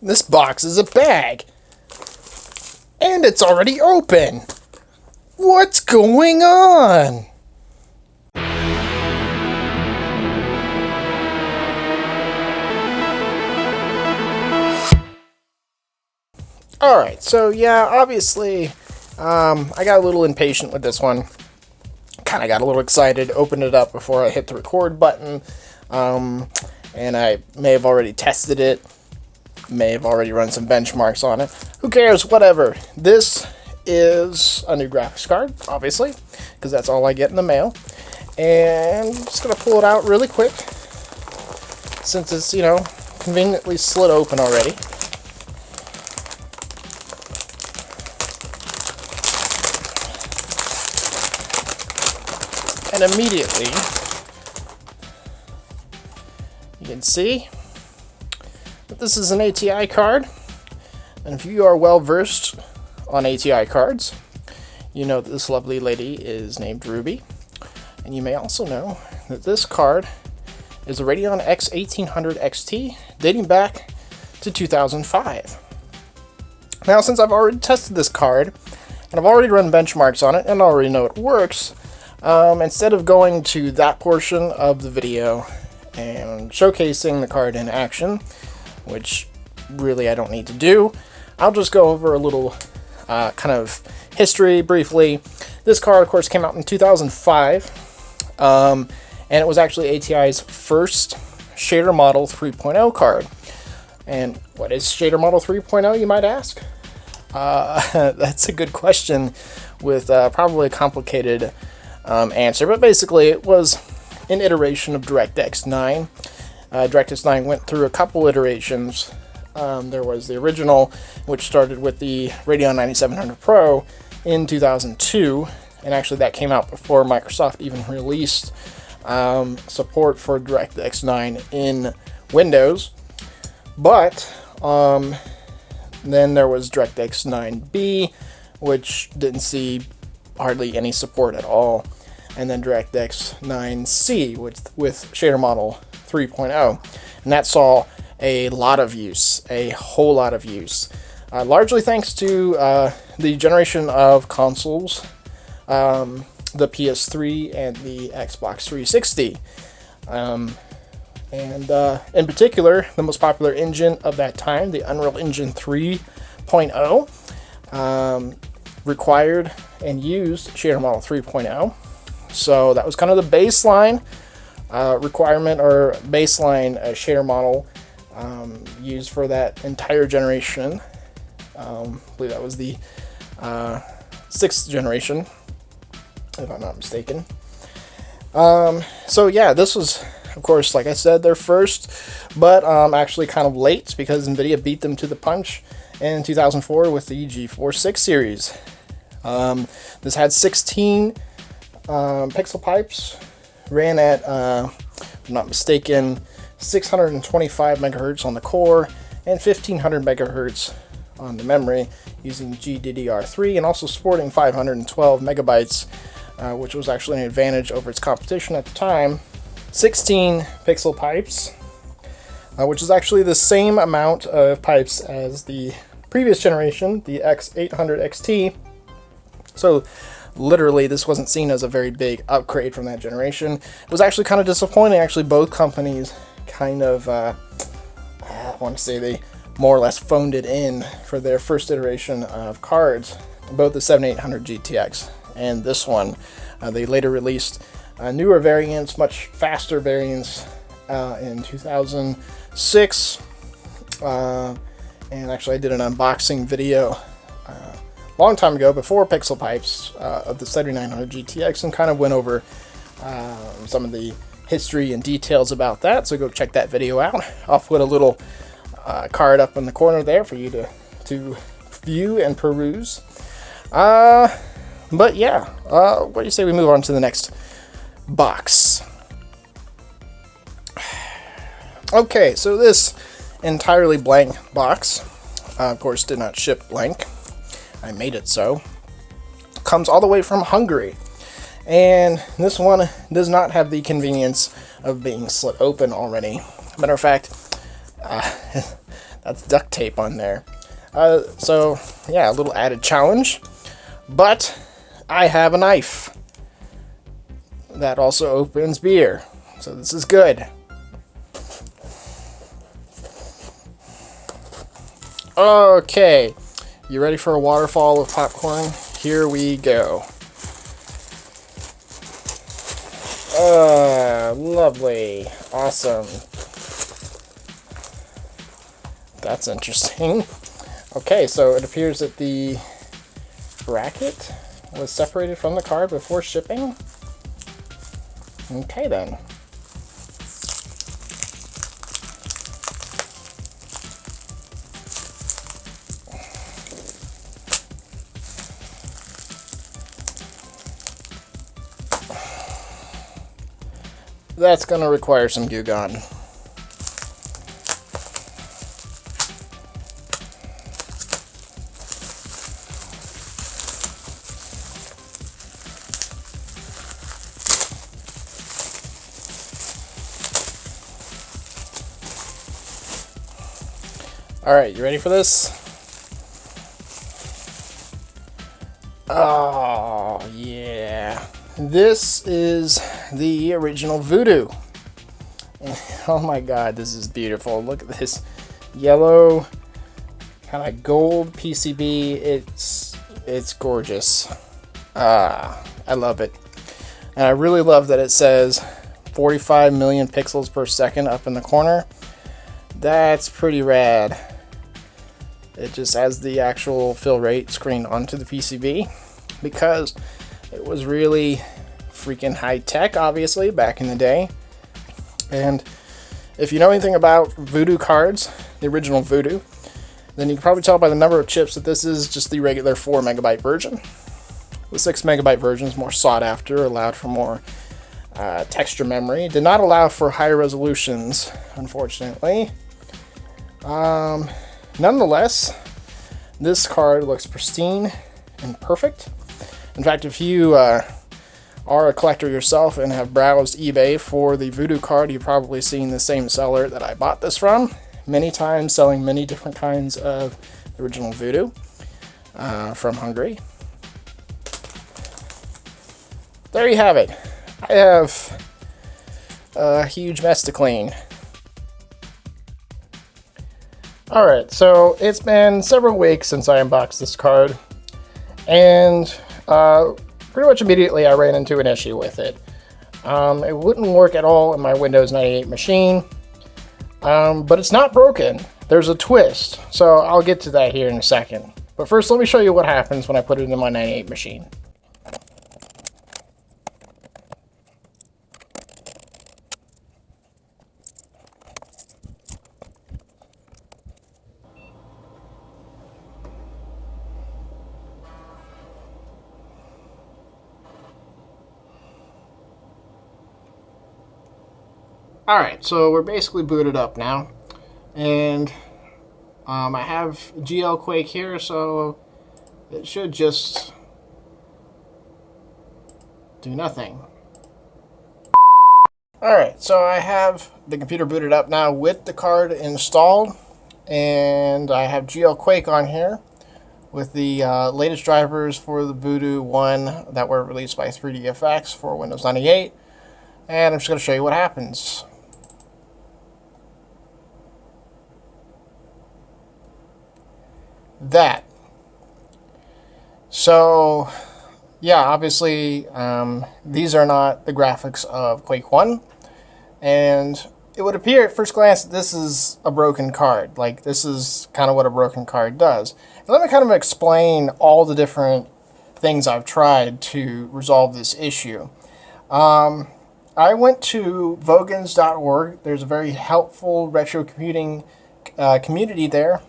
This box is a bag. And it's already open. What's going on? Alright, so yeah, obviously, I got a little impatient with this one. Kind of got a little excited, opened it up before I hit the record button, and I may have already tested it, may have already run some benchmarks on it. Who cares? Whatever. This is a new graphics card, obviously, because that's all I get in the mail. And I'm just going to pull it out really quick, since it's, conveniently slid open already. And immediately, you can see that this is an ATI card. And if you are well versed on ATI cards, you know that this lovely lady is named Ruby. And you may also know that this card is a Radeon X 1800 XT dating back to 2005. Now, since I've already tested this card, and I've already run benchmarks on it, and I already know it works, instead of going to that portion of the video and showcasing the card in action, which really I don't need to do, I'll just go over a little kind of history briefly. This card, of course, came out in 2005, and it was actually ATI's first Shader Model 3.0 card. And what is Shader Model 3.0, you might ask? That's a good question with probably a complicated answer, but basically it was an iteration of DirectX 9. DirectX 9 went through a couple iterations. There was the original, which started with the Radeon 9700 Pro in 2002, and actually that came out before Microsoft even released support for DirectX 9 in Windows. But then there was DirectX 9B, which didn't see hardly any support at all, and then DirectX 9C with Shader Model 3.0, and that saw a lot of use, a whole lot of use, largely thanks to the generation of consoles, the PS3 and the Xbox 360, and in particular, the most popular engine of that time, the Unreal Engine 3.0, required and used Shader Model 3.0. So that was kind of the baseline requirement, or baseline shader model used for that entire generation. I believe that was the 6th generation, if I'm not mistaken. So yeah, this was, of course, like I said, their first, but actually kind of late, because NVIDIA beat them to the punch in 2004 with the GeForce 6 series. This had 16 pixel pipes, ran at, if I'm not mistaken, 625 megahertz on the core and 1500 megahertz on the memory, using GDDR3, and also supporting 512 megabytes, which was actually an advantage over its competition at the time. 16 pixel pipes, which is actually the same amount of pipes as the previous generation, the X800 XT. So literally, this wasn't seen as a very big upgrade from that generation. It was actually kind of disappointing. Actually, both companies kind of, I want to say they more or less phoned it in for their first iteration of cards. Both the 7800 GTX and this one. They later released newer variants, much faster variants, in 2006. And actually, I did an unboxing video long time ago, before Pixel Pipes, of the 7900 GTX, and kind of went over some of the history and details about that, so go check that video out. I'll put a little card up in the corner there for you to view and peruse. But yeah, what do you say we move on to the next box? Okay, so this entirely blank box, of course, did not ship blank. I made it so. Comes all the way from Hungary. And this one does not have the convenience of being slit open already. Matter of fact, that's That's duct tape on there. So, yeah, a little added challenge. But I have a knife that also opens beer. So this is good. Okay, you ready for a waterfall of popcorn? Here we go. Lovely. Awesome. That's interesting. Okay, so it appears that the bracket was separated from the card before shipping. Okay then. That's going to require some glue gun. Alright, you ready for this? Oh, yeah. This is the original Voodoo. Oh my god, this is beautiful. Look at this yellow, kind of gold PCB. It's gorgeous. I love it. And I really love that it says 45 million pixels per second up in the corner. That's pretty rad. It just has the actual fill rate screen onto the PCB because it was really freaking high tech, obviously, back in the day. And if you know anything about Voodoo cards, the original Voodoo, then you can probably tell by the number of chips that this is just the regular 4 megabyte version. The 6 megabyte version is more sought after, allowed for more texture memory. Did not allow for higher resolutions, unfortunately. Nonetheless, this card looks pristine and perfect. In fact, if you are a collector yourself and have browsed eBay for the Voodoo card, you've probably seen the same seller that I bought this from many times, selling many different kinds of original Voodoo from Hungary. There you have it. I have a huge mess to clean. Alright, so it's been several weeks since I unboxed this card, and pretty much immediately I ran into an issue with it. It wouldn't work at all in my Windows 98 machine, but it's not broken. There's a twist, so I'll get to that here in a second. But first, let me show you what happens when I put it in my 98 machine. Alright, so we're basically booted up now, and I have GL Quake here, so it should just do nothing. Alright, so I have the computer booted up now with the card installed, and I have GL Quake on here with the latest drivers for the Voodoo 1 that were released by 3DFX for Windows 98, and I'm just going to show you what happens. That. So, yeah, obviously, these are not the graphics of Quake 1, and it would appear at first glance that this is a broken card. Like, this is kind of what a broken card does. And let me kind of explain all the different things I've tried to resolve this issue. I went to vogans.org. There's a very helpful retro computing community there.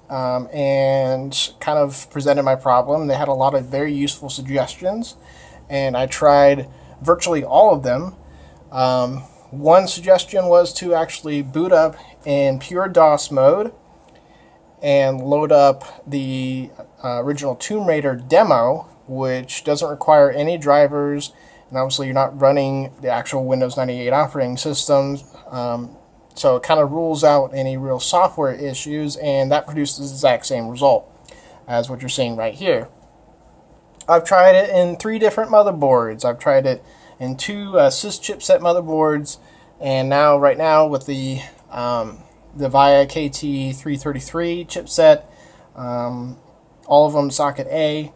And kind of presented my problem. They had a lot of very useful suggestions, and I tried virtually all of them. One suggestion was to actually boot up in pure DOS mode and load up the original Tomb Raider demo, which doesn't require any drivers, and obviously you're not running the actual Windows 98 operating system. So it kind of rules out any real software issues, and that produces the exact same result as what you're seeing right here. I've tried it in 3 different motherboards. I've tried it in 2 sys chipset motherboards, and now right now with the VIA KT333 chipset, all of them socket A.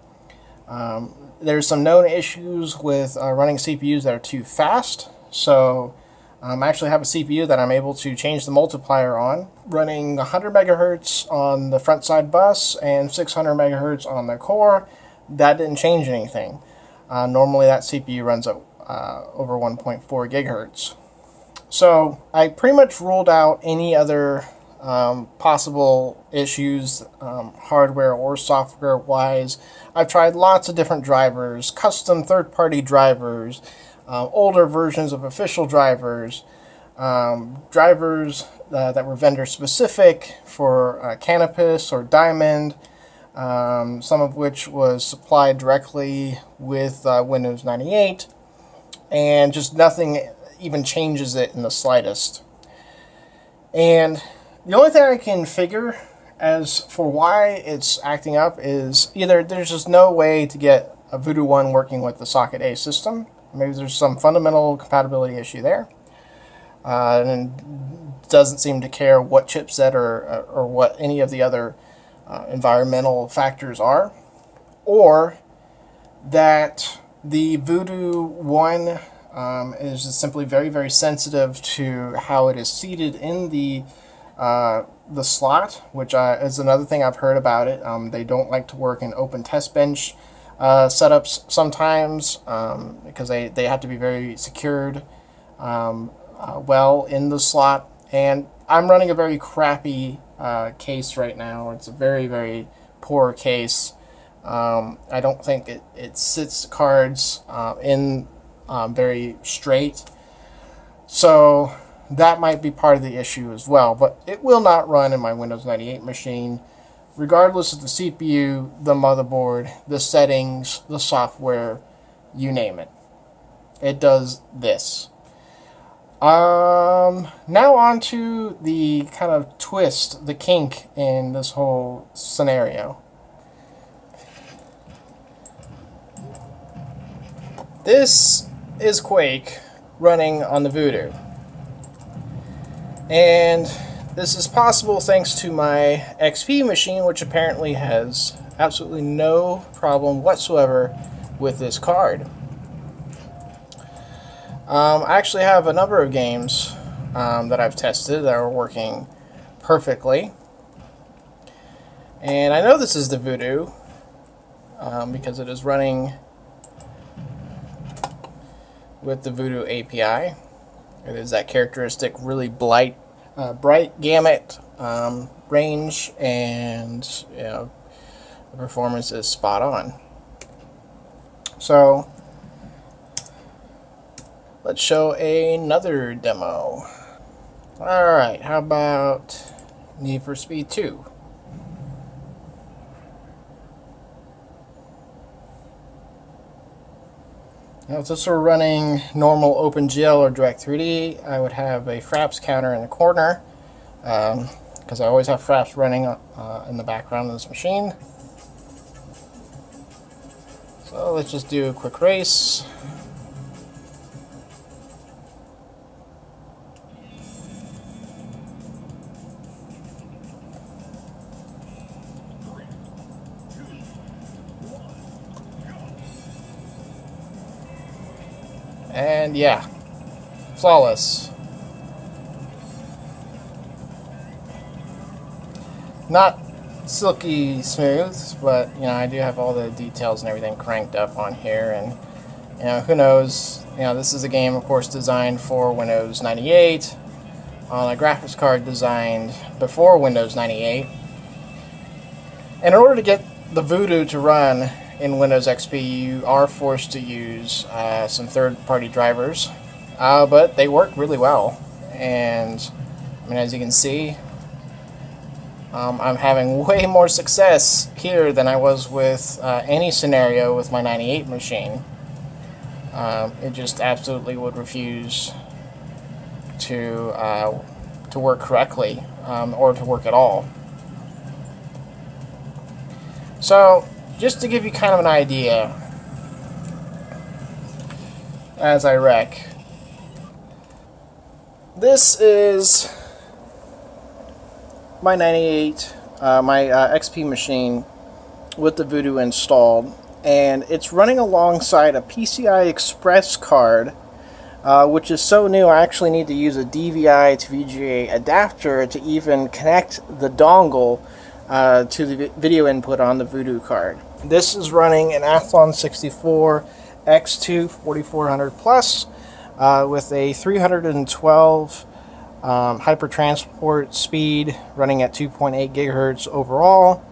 There's some known issues with running CPUs that are too fast, so I actually have a CPU that I'm able to change the multiplier on, running 100 megahertz on the front side bus and 600 megahertz on the core. That didn't change anything. Normally that CPU runs at over 1.4 gigahertz. So I pretty much ruled out any other possible issues, hardware or software wise. I've tried lots of different drivers, custom third-party drivers, older versions of official drivers, drivers that were vendor specific for Canopus or Diamond, some of which was supplied directly with Windows 98, and just nothing even changes it in the slightest. And the only thing I can figure as for why it's acting up is either there's just no way to get a Voodoo 1 working with the socket A system. Maybe there's some fundamental compatibility issue there. And doesn't seem to care what chipset or what any of the other environmental factors are. Or that the Voodoo 1 is just simply very, very sensitive to how it is seated in the slot, which is another thing I've heard about it. They don't like to work in open test bench setups sometimes because they have to be very secured well in the slot. And I'm running a very crappy case right now. It's a very, very poor case. I don't think it sits cards in very straight. So that might be part of the issue as well, but it will not run in my Windows 98 machine, regardless of the CPU, the motherboard, the settings, the software, you name it. It does this. Now on to the kind of twist, the kink in this whole scenario. This is Quake running on the Voodoo. And this is possible thanks to my XP machine, which apparently has absolutely no problem whatsoever with this card. I actually have a number of games that I've tested that are working perfectly. And I know this is the Voodoo because it is running with the Voodoo API. It is that characteristic really bright gamut range, and the performance is spot on. So let's show another demo. Alright, how about Need for Speed 2? Now, if this were running normal OpenGL or Direct3D, I would have a fraps counter in the corner, because I always have fraps running in the background of this machine. So let's just do a quick race. And yeah, flawless. Not silky smooth, but I do have all the details and everything cranked up on here, and who knows, this is a game of course designed for Windows 98 on a graphics card designed before Windows 98. And in order to get the Voodoo to run in Windows XP, you are forced to use some third-party drivers, but they work really well. And as you can see, I'm having way more success here than I was with any scenario with my 98 machine. It just absolutely would refuse to to work correctly, or to work at all. So, just to give you kind of an idea, as I wreck, this is my 98, my XP machine with the Voodoo installed, and it's running alongside a PCI Express card, which is so new I actually need to use a DVI to VGA adapter to even connect the dongle to the video input on the Voodoo card. This is running an Athlon 64 X2 4400 Plus with a 312 hypertransport speed, running at 2.8 gigahertz overall.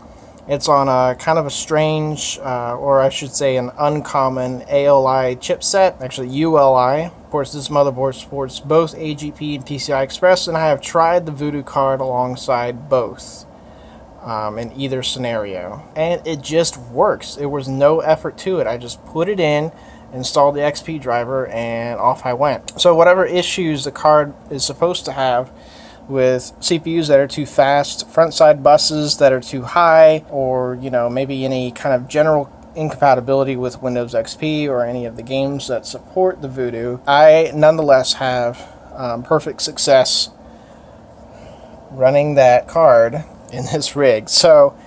It's on a kind of a strange, or I should say an uncommon ALI chipset, actually ULI. Of course, this motherboard supports both AGP and PCI Express, and I have tried the Voodoo card alongside both in either scenario. And it just works. There was no effort to it. I just put it in, installed the XP driver, and off I went. So whatever issues the card is supposed to have with CPUs that are too fast, front side buses that are too high, or maybe any kind of general incompatibility with Windows XP or any of the games that support the Voodoo, I nonetheless have perfect success running that card in this rig. So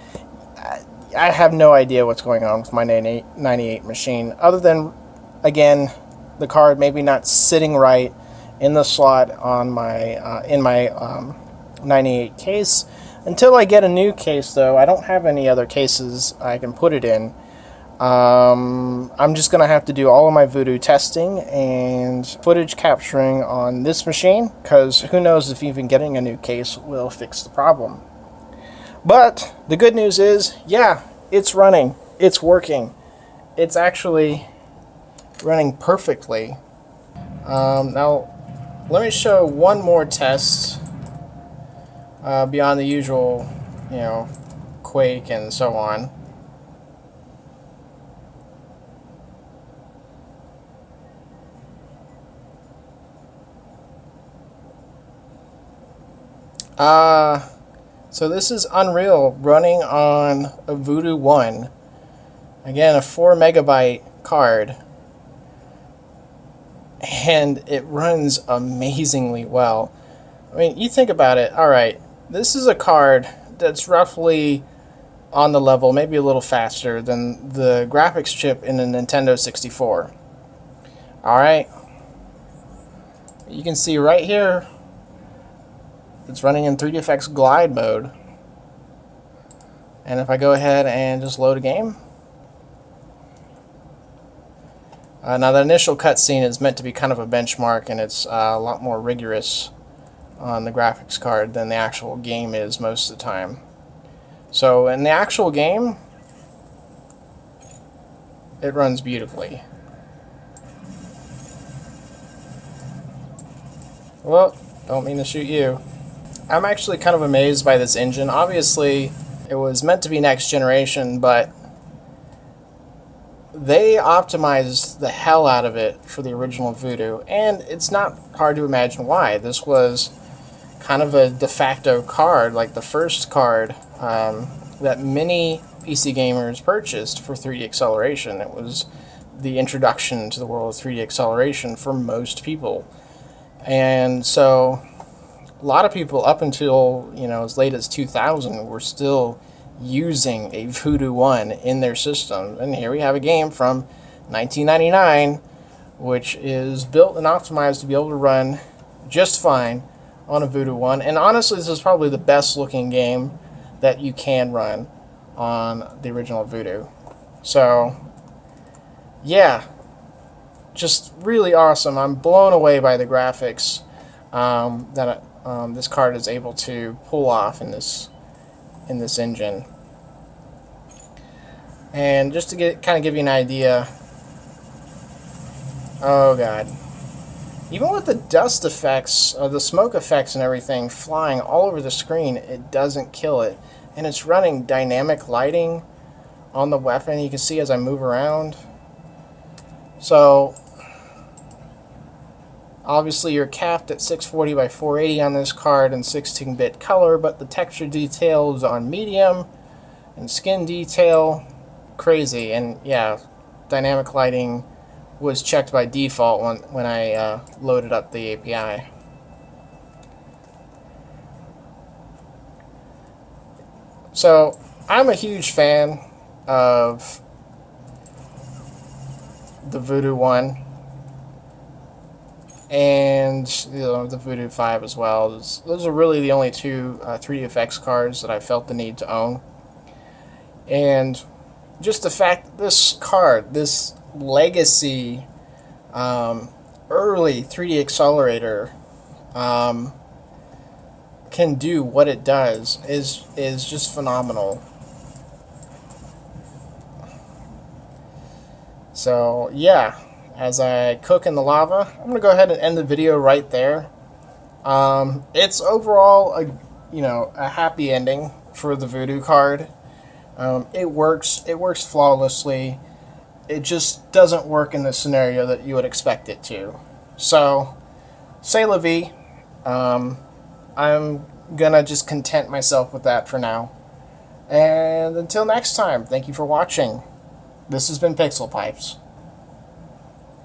I have no idea what's going on with my 98 machine, other than, again, the card maybe not sitting right in the slot on my in my 98 case. Until I get a new case, though, I don't have any other cases I can put it in. I'm just going to have to do all of my Voodoo testing and footage capturing on this machine, because who knows if even getting a new case will fix the problem. But the good news is, yeah, it's running. It's working. It's actually running perfectly. Now, let me show one more test beyond the usual, quake and so on. So this is Unreal running on a Voodoo 1. Again, a 4 megabyte card. And it runs amazingly well. I mean, you think about it. Alright, this is a card that's roughly on the level, maybe a little faster, than the graphics chip in a Nintendo 64. Alright, you can see right here, it's running in 3DFX glide mode. And if I go ahead and just load a game, now the initial cutscene is meant to be kind of a benchmark, and it's a lot more rigorous on the graphics card than the actual game is most of the time. So in the actual game, it runs beautifully. Well, don't mean to shoot you. I'm actually kind of amazed by this engine. Obviously, it was meant to be next generation, but they optimized the hell out of it for the original Voodoo, and it's not hard to imagine why. This was kind of a de facto card, like the first card that many PC gamers purchased for 3D acceleration. It was the introduction to the world of 3D acceleration for most people. And so a lot of people up until as late as 2000 were still using a Voodoo 1 in their system. And here we have a game from 1999 which is built and optimized to be able to run just fine on a Voodoo 1. And honestly, this is probably the best looking game that you can run on the original Voodoo. So yeah, just really awesome. I'm blown away by the graphics that this card is able to pull off in this engine. And just to kind of give you an idea, oh god, even with the dust effects, the smoke effects and everything flying all over the screen, it doesn't kill it. And it's running dynamic lighting on the weapon, you can see as I move around. So Obviously, you're capped at 640 by 480 on this card and 16-bit color, but the texture detail is on medium, and skin detail, crazy. And yeah, dynamic lighting was checked by default when I loaded up the API. So I'm a huge fan of the Voodoo 1 and the Voodoo 5 as well. Those are really the only two 3DFX cards that I felt the need to own. And just the fact that this card, this legacy early 3D accelerator can do what it does is just phenomenal. So yeah, as I cook in the lava, I'm gonna go ahead and end the video right there. It's overall a happy ending for the Voodoo card. It works flawlessly. It just doesn't work in the scenario that you would expect it to. So, c'est la vie. I'm gonna just content myself with that for now. And until next time, thank you for watching. This has been Pixel Pipes.